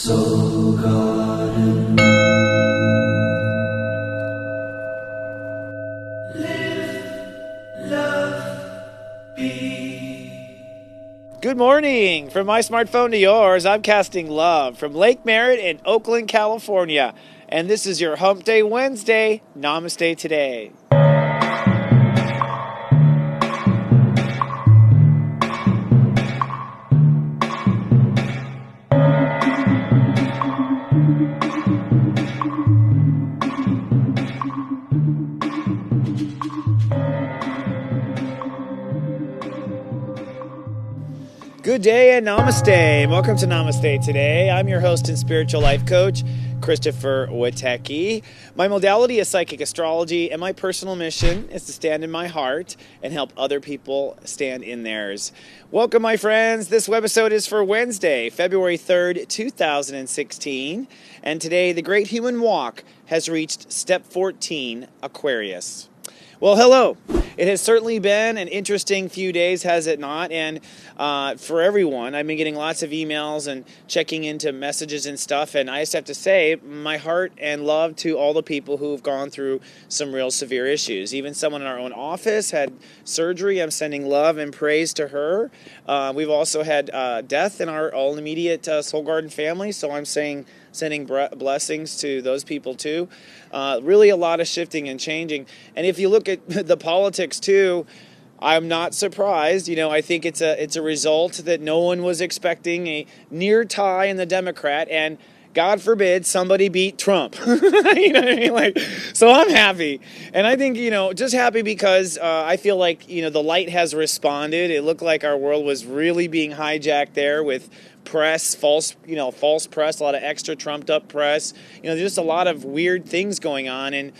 Soul Garden. Live, love, be. Good morning. From my smartphone to yours, I'm casting love from Lake Merritt in Oakland, California. And this is your Hump Day Wednesday. Namaste today. Good day and namaste. Welcome to Namaste today. I'm your host and spiritual life coach, Christopher Witecki. My modality is psychic astrology, and my personal mission is to stand in my heart and help other people stand in theirs. Welcome, my friends. This webisode is for Wednesday, February 3rd, 2016. And today, the Great Human Walk has reached step 14, Aquarius. Well, hello. It has certainly been an interesting few days, has it not? And for everyone, I've been getting lots of emails and checking into messages and stuff. And I just have to say, my heart and love to all the people who've gone through some real severe issues. Even someone in our own office had surgery. I'm sending love and praise to her. We've also had death in our all immediate Soul Garden family. So I'm sending blessings to those people too. Really a lot of shifting and changing. And if you look at the politics too, I'm not surprised. I think it's a result that no one was expecting, a near tie in the Democrat, and God forbid somebody beat Trump. You know what I mean? So I'm happy. And I think, just happy because I feel like, the light has responded. It looked like our world was really being hijacked there with press, false press, a lot of extra trumped up press. There's just a lot of weird things going on. And,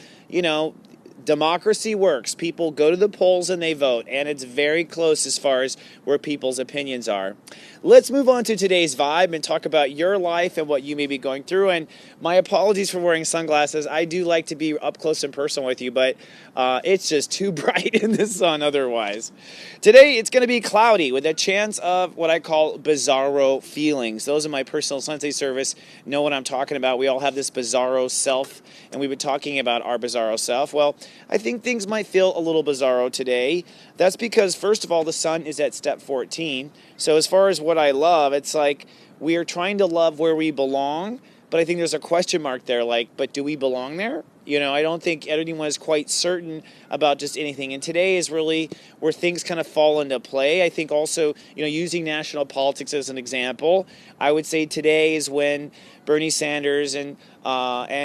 democracy works. People go to the polls and they vote, and it's very close as far as where people's opinions are. Let's move on to today's vibe and talk about your life and what you may be going through. And my apologies for wearing sunglasses. I do like to be up close and personal with you, but it's just too bright in the sun otherwise. Today, it's going to be cloudy with a chance of what I call bizarro feelings. Those in my personal Sensei service know what I'm talking about. We all have this bizarro self, and we've been talking about our bizarro self. Well, I think things might feel a little bizarro today. That's because, first of all, the sun is at step 14. So as far as what I love, it's like we are trying to love where we belong, but I think there's a question mark there, but do we belong there? I don't think anyone is quite certain about just anything. And today is really where things kind of fall into play. I think also, using national politics as an example, I would say today is when Bernie Sanders and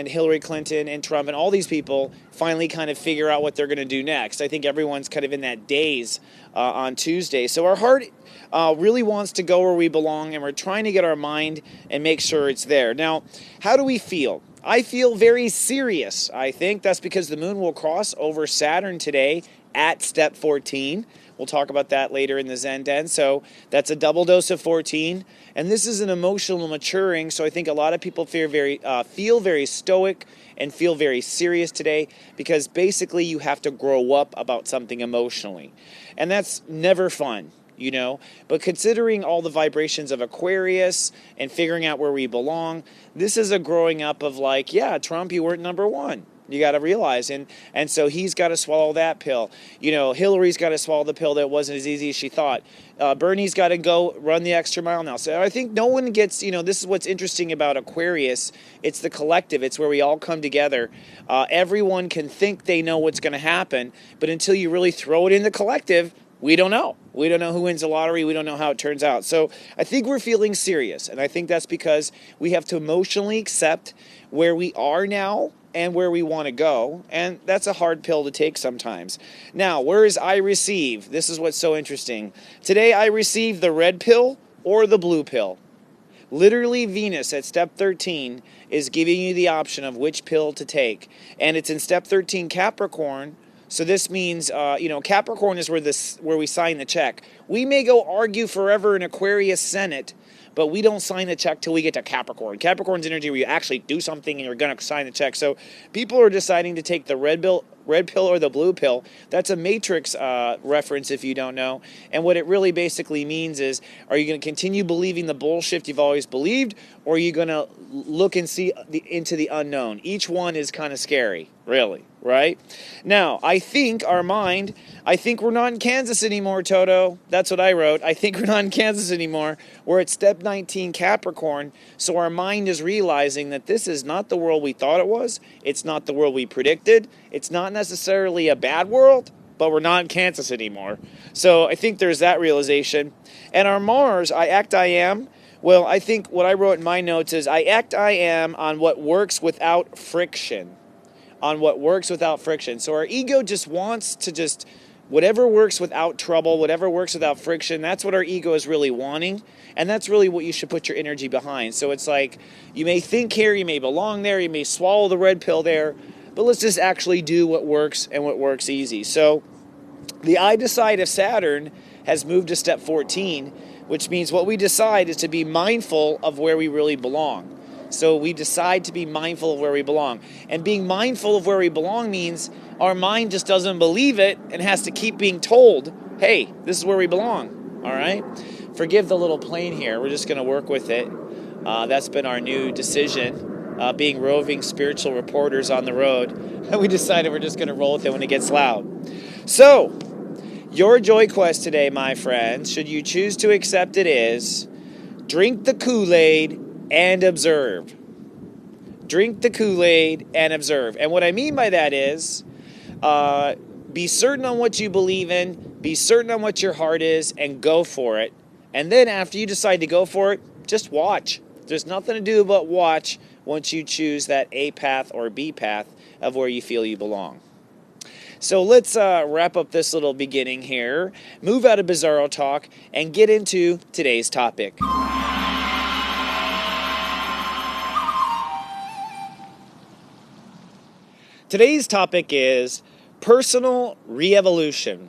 Hillary Clinton and Trump and all these people finally kind of figure out what they're going to do next. I think everyone's kind of in that daze on Tuesday. So our heart really wants to go where we belong, and we're trying to get our mind and make sure it's there. Now, how do we feel? I feel very serious. I think that's because the moon will cross over Saturn today at step 14. We'll talk about that later in the Zen Den. So that's a double dose of 14. And this is an emotional maturing. So I think a lot of people feel very stoic and feel very serious today because basically you have to grow up about something emotionally. And that's never fun. But considering all the vibrations of Aquarius and figuring out where we belong, this is a growing up of Trump, you weren't number one. You got to realize, and so he's got to swallow that pill. Hillary's got to swallow the pill that wasn't as easy as she thought. Bernie's got to go run the extra mile now. So I think no one gets, this is what's interesting about Aquarius. It's the collective. It's where we all come together. Everyone can think they know what's going to happen, but until you really throw it in the collective, we don't know. We don't know who wins the lottery. We don't know how it turns out. So I think we're feeling serious. And I think that's because we have to emotionally accept where we are now and where we want to go. And that's a hard pill to take sometimes. Now, where is I receive? This is what's so interesting. Today I receive the red pill or the blue pill. Literally, Venus at step 13 is giving you the option of which pill to take. And it's in step 13 Capricorn. So this means, Capricorn is where we sign the check. We may go argue forever in Aquarius Senate, but we don't sign the check till we get to Capricorn. Capricorn's energy where you actually do something and you're going to sign the check. So people are deciding to take the red red pill or the blue pill. That's a Matrix reference if you don't know. And what it really basically means is, are you going to continue believing the bullshit you've always believed, or are you going to look and see into the unknown? Each one is kind of scary, really, right? Now, I think we're not in Kansas anymore, Toto. That's what I wrote. I think we're not in Kansas anymore. We're at step 19 Capricorn, so our mind is realizing that this is not the world we thought it was. It's not the world we predicted. It's not necessarily a bad world, but we're not in Kansas anymore. So I think there's that realization. And our Mars, I act I am. Well, I think what I wrote in my notes is, I act I am on what works without friction. On what works without friction. So our ego just wants to whatever works without trouble, whatever works without friction, that's what our ego is really wanting. And that's really what you should put your energy behind. So it's like, you may think here, you may belong there, you may swallow the red pill there, but let's just actually do what works and what works easy. So the I decide of Saturn has moved to step 14, which means what we decide is to be mindful of where we really belong. So we decide to be mindful of where we belong. And being mindful of where we belong means our mind just doesn't believe it and has to keep being told, hey, this is where we belong, all right? Forgive the little plane here. We're just going to work with it. That's been our new decision, being roving spiritual reporters on the road. And we decided we're just going to roll with it when it gets loud. So, your joy quest today, my friends, should you choose to accept it, is drink the Kool-Aid and observe. Drink the Kool-Aid and observe. And what I mean by that is, be certain on what you believe in, be certain on what your heart is, and go for it. And then after you decide to go for it, just watch. There's nothing to do but watch once you choose that A path or B path of where you feel you belong. So let's wrap up this little beginning here, move out of Bizarro talk, and get into today's topic. Today's topic is personal re-evolution.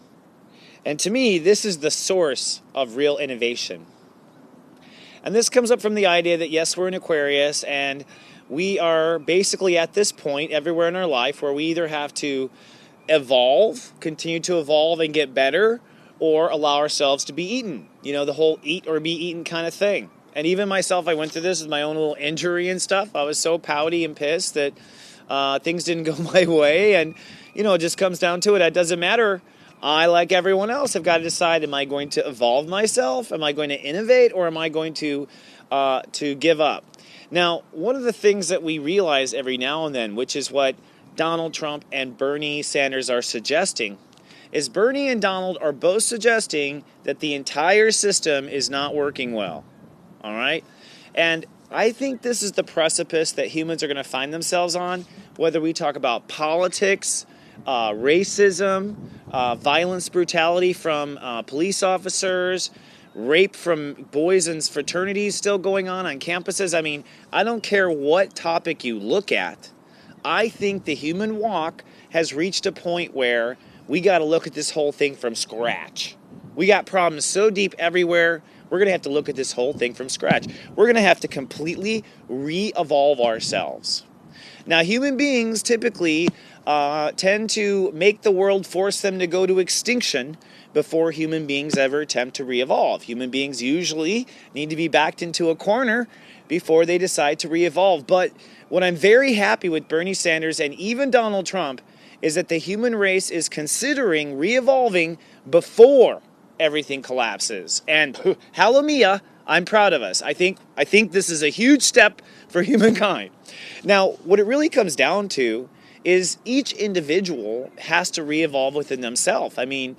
And to me, this is the source of real innovation. And this comes up from the idea that, yes, we're in Aquarius, and we are basically at this point everywhere in our life where we either have to evolve, continue to evolve and get better, or allow ourselves to be eaten. You know, the whole eat or be eaten kind of thing. And even myself, I went through this with my own little injury and stuff. I was so pouty and pissed that things didn't go my way. And, you know, it just comes down to it. It doesn't matter. I, like everyone else, have got to decide, am I going to evolve myself? Am I going to innovate? Or am I going to give up? Now, one of the things that we realize every now and then, which is what Donald Trump and Bernie Sanders are suggesting, is Bernie and Donald are both suggesting that the entire system is not working well. All right? And I think this is the precipice that humans are going to find themselves on, whether we talk about politics, racism, violence, brutality from police officers, rape from boys in fraternities still going on campuses. I mean, I don't care what topic you look at. I think the human walk has reached a point where we got to look at this whole thing from scratch. We got problems so deep everywhere. We're going to have to look at this whole thing from scratch. We're going to have to completely re-evolve ourselves. Now, human beings typically tend to make the world force them to go to extinction before human beings ever attempt to re-evolve. Human beings usually need to be backed into a corner before they decide to re-evolve. But what I'm very happy with Bernie Sanders and even Donald Trump is that the human race is considering re-evolving before everything collapses. And hallelujah, I'm proud of us. I think this is a huge step for humankind. Now, what it really comes down to is each individual has to re-evolve within themselves. I mean,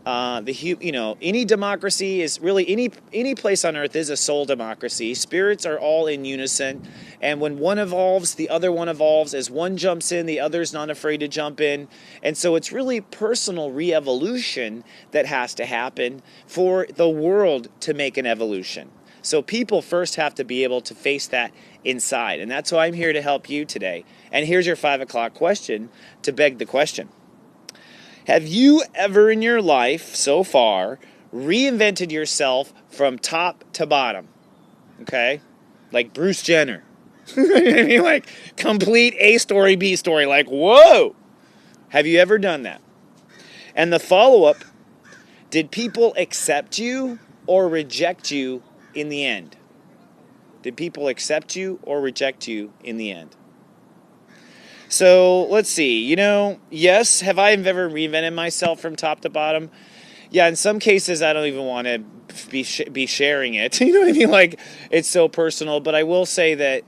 any democracy is really any place on earth is a soul democracy. Spirits are all in unison, and when one evolves, the other one evolves. As one jumps in, the other's not afraid to jump in, and so it's really personal re-evolution that has to happen for the world to make an evolution. So people first have to be able to face that inside, and that's why I'm here to help you today. And here's your 5 o'clock question to beg the question. Have you ever in your life so far reinvented yourself from top to bottom? Okay? Like Bruce Jenner. I mean, like complete A story, B story. Like, whoa! Have you ever done that? And the follow-up, did people accept you or reject you in the end? Did people accept you or reject you in the end? So let's see, yes, have I ever reinvented myself from top to bottom? Yeah, in some cases I don't even want to be sharing it. You know what I mean? Like, it's so personal. But I will say that,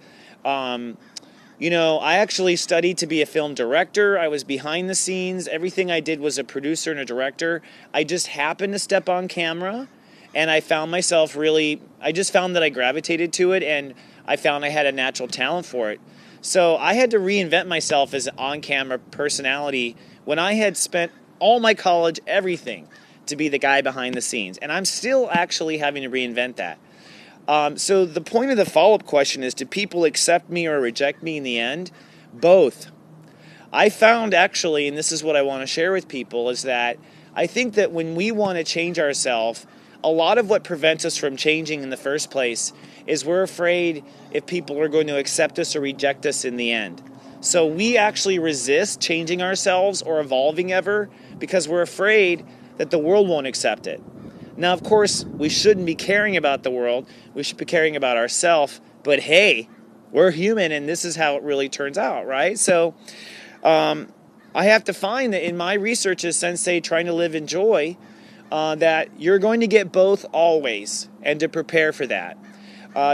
I actually studied to be a film director. I was behind the scenes. Everything I did was a producer and a director. I just happened to step on camera, and I found myself I just found that I gravitated to it, and I found I had a natural talent for it. So I had to reinvent myself as an on-camera personality when I had spent all my college, everything, to be the guy behind the scenes. And I'm still actually having to reinvent that. So the point of the follow-up question is, do people accept me or reject me in the end? Both. I found actually, and this is what I want to share with people, is that I think that when we want to change ourselves, a lot of what prevents us from changing in the first place is we're afraid if people are going to accept us or reject us in the end. So we actually resist changing ourselves or evolving ever because we're afraid that the world won't accept it. Now, of course, we shouldn't be caring about the world. We should be caring about ourselves. But hey, we're human, and this is how it really turns out, right? So I have to find that in my research as Sensei, trying to live in joy, that you're going to get both always, and to prepare for that.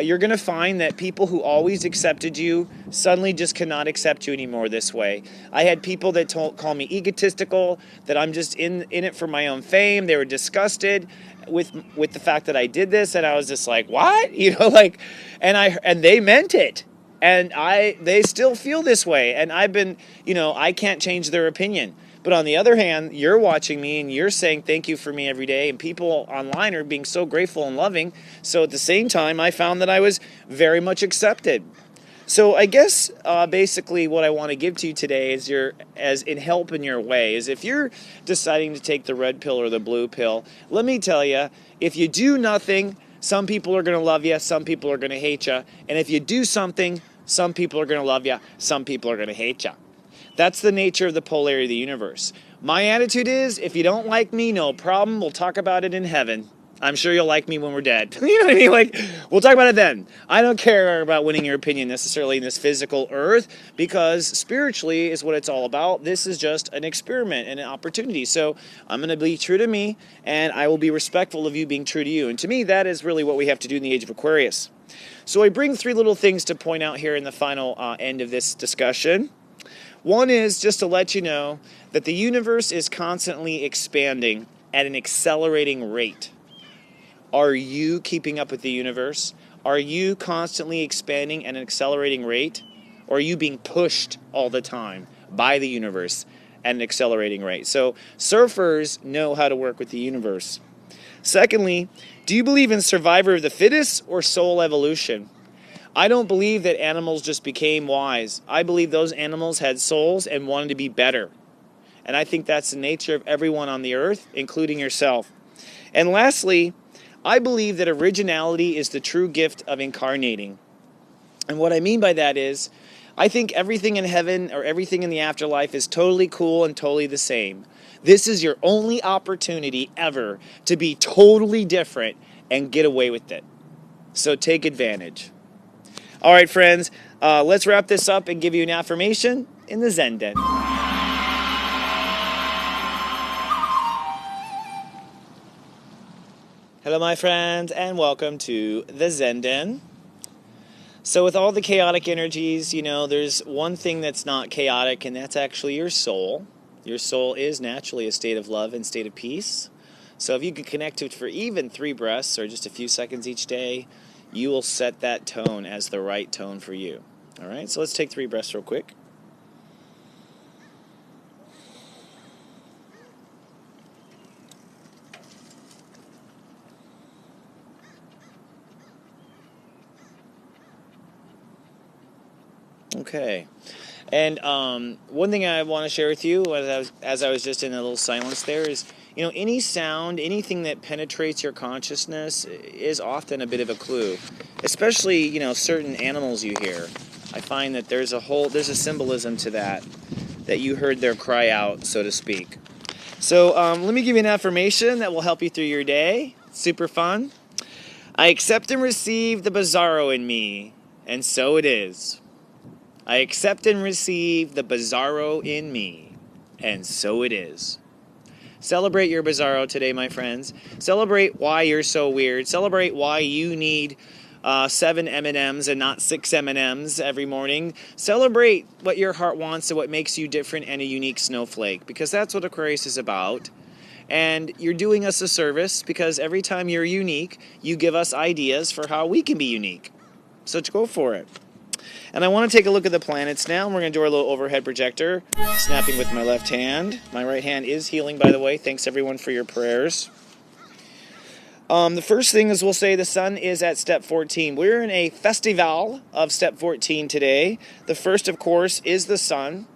You're going to find that people who always accepted you suddenly just cannot accept you anymore this way. I had people that call me egotistical, that I'm just in it for my own fame. They were disgusted with the fact that I did this, and I was just like, what? And they meant it. And they still feel this way, and I've been, I can't change their opinion. But on the other hand, you're watching me and you're saying thank you for me every day, and people online are being so grateful and loving. So at the same time, I found that I was very much accepted. So I guess basically what I want to give to you today is as in help in your way is if you're deciding to take the red pill or the blue pill, let me tell you, if you do nothing, some people are going to love you, some people are going to hate you. And if you do something, some people are going to love you, some people are going to hate you. That's the nature of the polarity of the universe. My attitude is, if you don't like me, no problem. We'll talk about it in heaven. I'm sure you'll like me when we're dead. You know what I mean? Like, we'll talk about it then. I don't care about winning your opinion necessarily in this physical earth, because spiritually is what it's all about. This is just an experiment and an opportunity. So I'm going to be true to me, and I will be respectful of you being true to you. And to me, that is really what we have to do in the age of Aquarius. So I bring 3 little things to point out here in the final end of this discussion. One is just to let you know that the universe is constantly expanding at an accelerating rate. Are you keeping up with the universe? Are you constantly expanding at an accelerating rate? Or are you being pushed all the time by the universe at an accelerating rate? So surfers know how to work with the universe. Secondly, do you believe in survival of the fittest or soul evolution? I don't believe that animals just became wise. I believe those animals had souls and wanted to be better. And I think that's the nature of everyone on the earth, including yourself. And lastly, I believe that originality is the true gift of incarnating. And what I mean by that is, I think everything in heaven or everything in the afterlife is totally cool and totally the same. This is your only opportunity ever to be totally different and get away with it. So take advantage. All right, friends, let's wrap this up and give you an affirmation in the Zen Den. Hello, my friends, and welcome to the Zen Den. So with all the chaotic energies, there's one thing that's not chaotic, and that's actually your soul. Your soul is naturally a state of love and state of peace. So if you could connect to it for even 3 breaths or just a few seconds each day, you will set that tone as the right tone for you. All right, so let's take 3 breaths real quick. Okay. And one thing I want to share with you, as I was just in a little silence there, is, any sound, anything that penetrates your consciousness is often a bit of a clue. Especially, certain animals you hear. I find that there's a symbolism to that. that you heard their cry out, so to speak. So let me give you an affirmation that will help you through your day. Super fun. I accept and receive the bizarro in me, and so it is. I accept and receive the bizarro in me, and so it is. Celebrate your bizarro today, my friends. Celebrate why you're so weird. Celebrate why you need 7 M&Ms and not 6 M&Ms every morning. Celebrate what your heart wants and what makes you different and a unique snowflake, because that's what Aquarius is about. And you're doing us a service because every time you're unique, you give us ideas for how we can be unique. So go for it. And I want to take a look at the planets now. We're going to do our little overhead projector, snapping with my left hand. My right hand is healing, by the way. Thanks, everyone, for your prayers. The first thing is we'll say the sun is at step 14. We're in a festival of step 14 today. The first, of course, is the sun.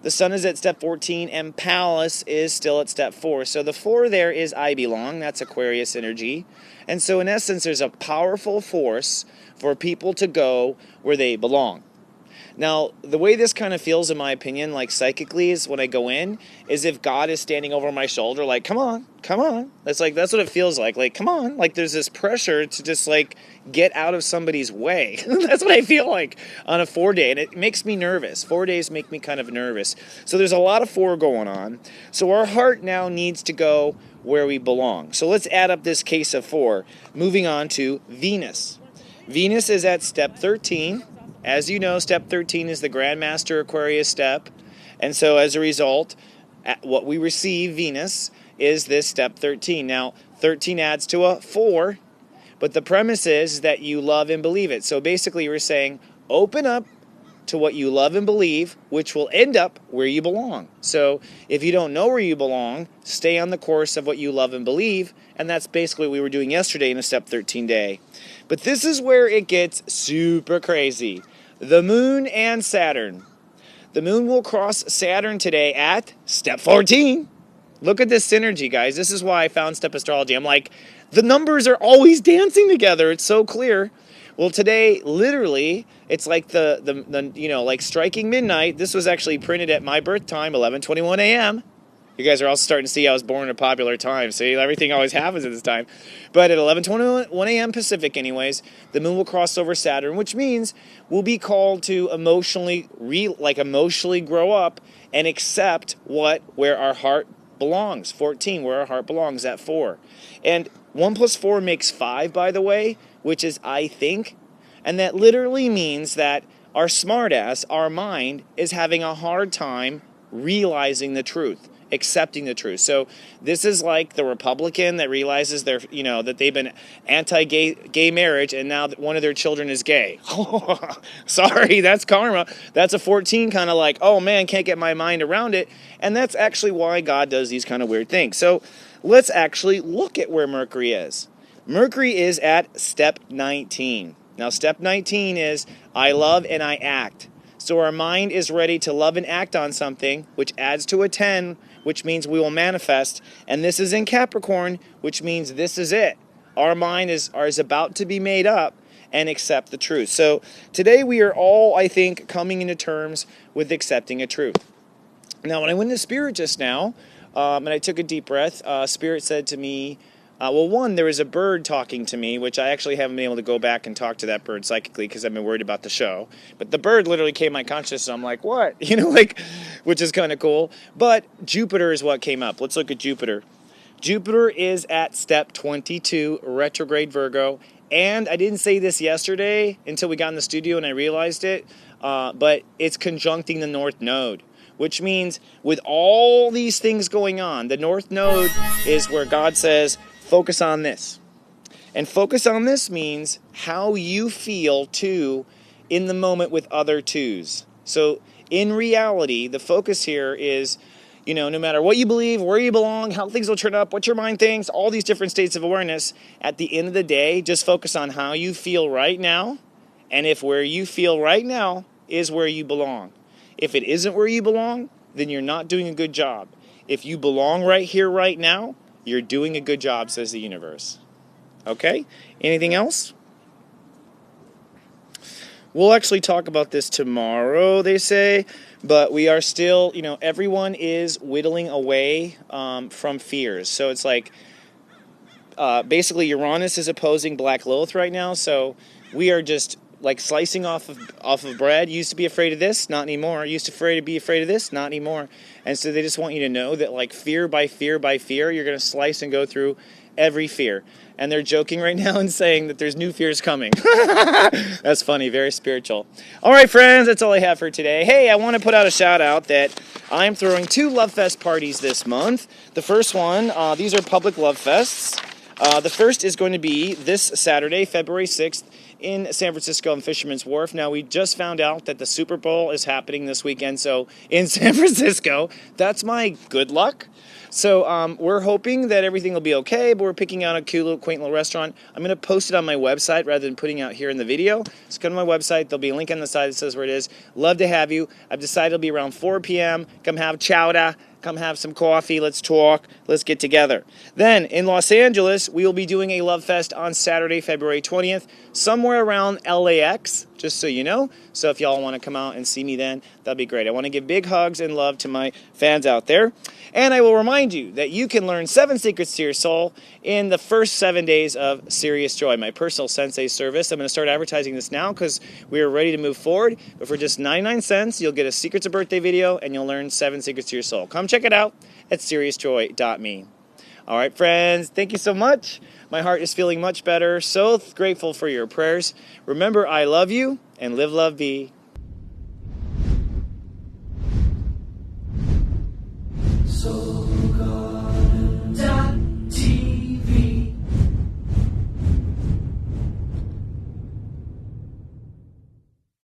The sun is at step 14, and Pallas is still at step 4. So the 4 there is I belong. That's Aquarius energy. And so in essence, there's a powerful force for people to go where they belong. Now, the way this kind of feels, in my opinion, like psychically, is when I go in, is if God is standing over my shoulder, like, come on, come on. That's what it feels like. Like, come on. Like, there's this pressure to just, like, get out of somebody's way. That's what I feel like on a 4-day, and it makes me nervous. 4 days make me kind of nervous. So there's a lot of 4 going on. So our heart now needs to go where we belong. So let's add up this case of 4. Moving on to Venus. Venus is at step 13. As you know, step 13 is the Grandmaster Aquarius step. And so as a result, what we receive, Venus, is this step 13. Now, 13 adds to a 4, but the premise is that you love and believe it. So basically, we're saying, open up to what you love and believe, which will end up where you belong. So if you don't know where you belong, stay on the course of what you love and believe, and that's basically what we were doing yesterday in a step 13 day. But this is where it gets super crazy. The moon and Saturn. The moon will cross Saturn today at step 14. Look at this synergy, guys. This is why I found step astrology. I'm like, the numbers are always dancing together. It's so clear. Well, today, literally, it's like the like striking midnight. This was actually printed at my birth time, 11:21 a.m. You guys are also starting to see I was born at a popular time. See, everything always happens at this time. But at 11:21 a.m. Pacific, anyways, the moon will cross over Saturn, which means we'll be called to emotionally grow up and accept where our heart belongs. 14, where our heart belongs at 4. And 1 + 4 makes 5, by the way, which is I think. And that literally means that our smartass, our mind, is having a hard time realizing the truth, accepting the truth. So this is like the Republican that realizes that they've been anti-gay marriage, and now that one of their children is gay. Sorry, that's karma. That's a 14 kind of like, oh man, can't get my mind around it. And that's actually why God does these kind of weird things. So let's actually look at where Mercury is. Mercury is at step 19. Now, step 19 is I love and I act. So our mind is ready to love and act on something, which adds to a 10, which means we will manifest. And this is in Capricorn, which means this is it. Our mind is about to be made up and accept the truth. So today we are all, I think, coming into terms with accepting a truth. Now, when I went to Spirit just now, and I took a deep breath, Spirit said to me, there was a bird talking to me, which I actually haven't been able to go back and talk to that bird psychically because I've been worried about the show. But the bird literally came my consciousness, and I'm like, what? Which is kind of cool. But Jupiter is what came up. Let's look at Jupiter. Jupiter is at step 22, retrograde Virgo. And I didn't say this yesterday until we got in the studio and I realized it, but it's conjuncting the North Node. Which means with all these things going on, the North Node is where God says, focus on this. And focus on this means how you feel too in the moment with other twos. So in reality, the focus here is, no matter what you believe, where you belong, how things will turn up, what your mind thinks, all these different states of awareness, at the end of the day, just focus on how you feel right now. And if where you feel right now is where you belong. If it isn't where you belong, then you're not doing a good job. If you belong right here, right now, you're doing a good job, says the universe. Okay? Anything else? We'll actually talk about this tomorrow, they say, but we are still, everyone is whittling away from fears. So it's like, basically Uranus is opposing Black Lilith right now, so we are just like slicing off of bread. Used to be afraid of this, not anymore. Used to be afraid of this, not anymore. And so they just want you to know that like fear by fear by fear, you're going to slice and go through every fear. And they're joking right now and saying that there's new fears coming. That's funny, very spiritual. All right, friends, that's all I have for today. Hey, I want to put out a shout out that I'm throwing 2 Love Fest parties this month. The first one, these are public Love Fests. The first is going to be this Saturday, February 6th, in San Francisco on Fisherman's Wharf. Now, we just found out that the Super Bowl is happening this weekend, so in San Francisco, that's my good luck. So we're hoping that everything will be okay, but we're picking out a cute little quaint little restaurant. I'm going to post it on my website rather than putting it out here in the video. So come to my website. There'll be a link on the side that says where it is. Love to have you. I've decided it'll be around 4 p.m. Come have chowder. Come have some coffee. Let's talk. Let's get together. Then in Los Angeles, we will be doing a Love Fest on Saturday, February 20th, somewhere around LAX, just so you know. So if y'all want to come out and see me then, that'd be great. I want to give big hugs and love to my fans out there. And I will remind you that you can learn 7 secrets to your soul in the first 7 days of Serious Joy, my personal Sensei service. I'm going to start advertising this now because we are ready to move forward. But for just 99 cents, you'll get a Secrets of Birthday video and you'll learn 7 secrets to your soul. Come check it out at seriousjoy.me. All right, friends, thank you so much. My heart is feeling much better. So grateful for your prayers. Remember, I love you and live, love, be.